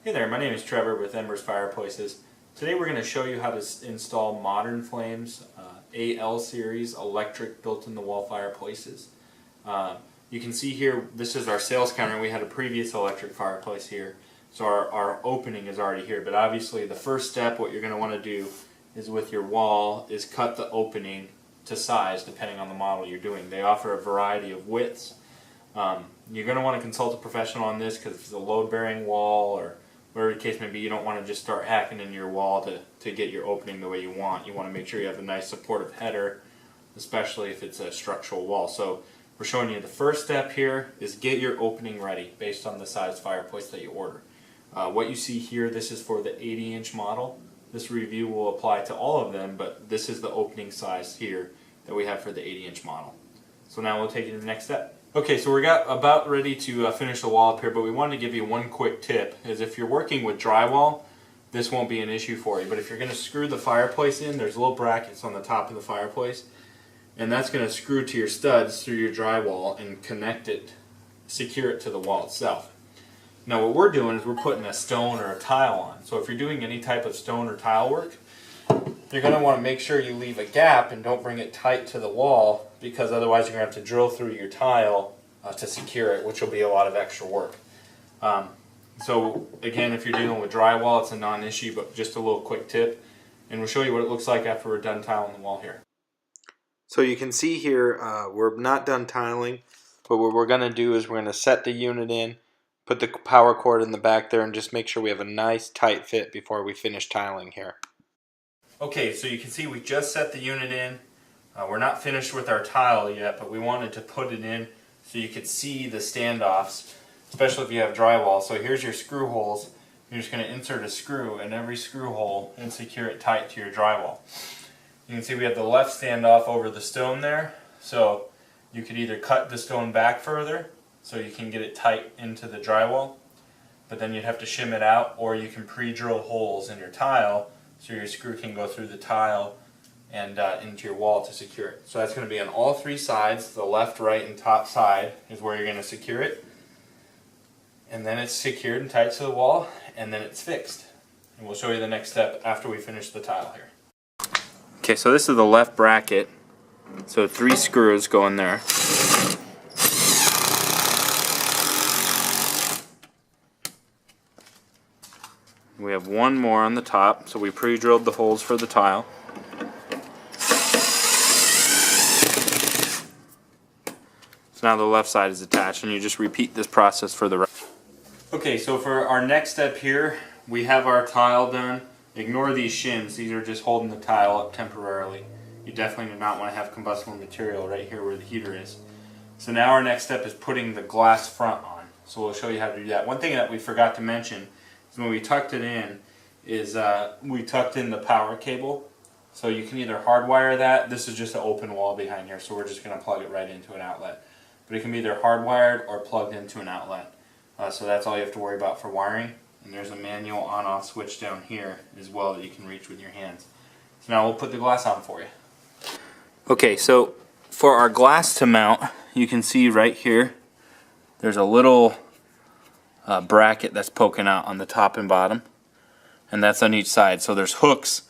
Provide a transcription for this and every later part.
Hey there, my name is Trevor with Embers Fireplaces. Today we're going to show you how to install Modern Flames AL series electric built-in-the-wall fireplaces. You can see here, this is our sales counter. We had a previous electric fireplace here, so our opening is already here. But obviously the first step, what you're going to want to do is with your wall, is cut the opening to size depending on the model you're doing. They offer a variety of widths. You're going to want to consult a professional on this because if it's a load-bearing wall or whatever the case may be, you don't want to just start hacking into your wall to get your opening the way you want. You want to make sure you have a nice supportive header, especially if it's a structural wall. So we're showing you the first step here is get your opening ready based on the size fireplace that you order. What you see here, this is for the 80-inch model. This review will apply to all of them, but this is the opening size here that we have for the 80-inch model. So now we'll take you to the next step. Okay, so we're about ready to finish the wall up here, but we wanted to give you one quick tip, is if you're working with drywall, this won't be an issue for you. But if you're going to screw the fireplace in, there's little brackets on the top of the fireplace, and that's going to screw to your studs through your drywall and connect it, secure it to the wall itself. Now what we're doing is we're putting a stone or a tile on. So if you're doing any type of stone or tile work, you're going to want to make sure you leave a gap and don't bring it tight to the wall, because otherwise you're going to have to drill through your tile to secure it, which will be a lot of extra work. So again, if you're dealing with drywall, it's a non-issue, but just a little quick tip, and we'll show you what it looks like after we're done tiling the wall here. So you can see here we're not done tiling, but what we're going to do is we're going to set the unit in, put the power cord in the back there, and just make sure we have a nice tight fit before we finish tiling here. Okay, so you can see we just set the unit in. We're not finished with our tile yet, but we wanted to put it in so you could see the standoffs, especially if you have drywall. So here's your screw holes. You're just going to insert a screw in every screw hole and secure it tight to your drywall. You can see we have the left standoff over the stone there, so you could either cut the stone back further so you can get it tight into the drywall, but then you'd have to shim it out, or you can pre-drill holes in your tile so your screw can go through the tile and into your wall to secure it. So that's going to be on all three sides. The left, right, and top side is where you're going to secure it. And then it's secured and tight to the wall, and then it's fixed. And we'll show you the next step after we finish the tile here. Okay, so this is the left bracket. So 3 screws go in there. We have one more on the top, so we pre-drilled the holes for the tile. So now the left side is attached, and you just repeat this process for the right. Okay, so for our next step here, we have our tile done. Ignore these shims, these are just holding the tile up temporarily. You definitely do not want to have combustible material right here where the heater is. So now our next step is putting the glass front on. So we'll show you how to do that. One thing that we forgot to mention is when we tucked it in, we tucked in the power cable. So you can either hardwire that. This is just an open wall behind here, so we're just going to plug it right into an outlet. But it can be either hardwired or plugged into an outlet. So that's all you have to worry about for wiring. And there's a manual on-off switch down here as well that you can reach with your hands. So now we'll put the glass on for you. Okay, so for our glass to mount, you can see right here, there's a little bracket that's poking out on the top and bottom, and that's on each side. So there's hooks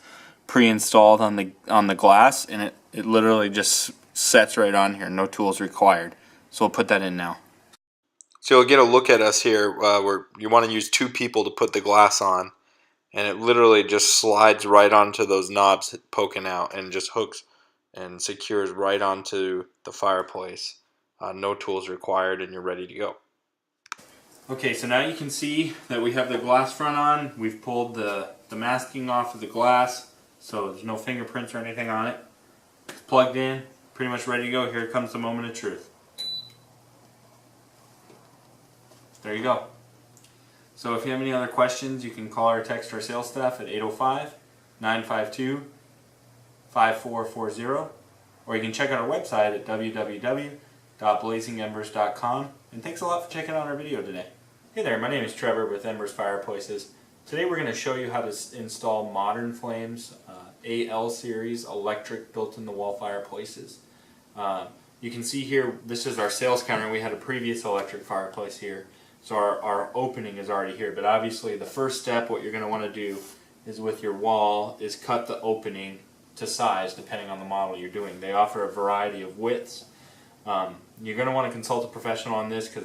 pre-installed on the glass, and it literally just sets right on here, no tools required. So we'll put that in now. So you'll get a look at us here where you want to use 2 people to put the glass on, and it literally just slides right onto those knobs poking out and just hooks and secures right onto the fireplace. No tools required, and you're ready to go. Okay, so now you can see that we have the glass front on. We've pulled the masking off of the glass, so there's no fingerprints or anything on it. It's plugged in, pretty much ready to go. Here comes the moment of truth. There you go. So if you have any other questions, you can call or text our sales staff at 805-952-5440, or you can check out our website at www.blazingembers.com. And thanks a lot for checking out our video today. Hey there, my name is Trevor with Embers Fireplaces. Today we're going to show you how to install Modern Flames AL series electric built-in-the-wall fireplaces. You can see here, this is our sales counter. We had a previous electric fireplace here. So our opening is already here, but obviously the first step, what you're going to want to do is with your wall is cut the opening to size depending on the model you're doing. They offer a variety of widths. You're going to want to consult a professional on this because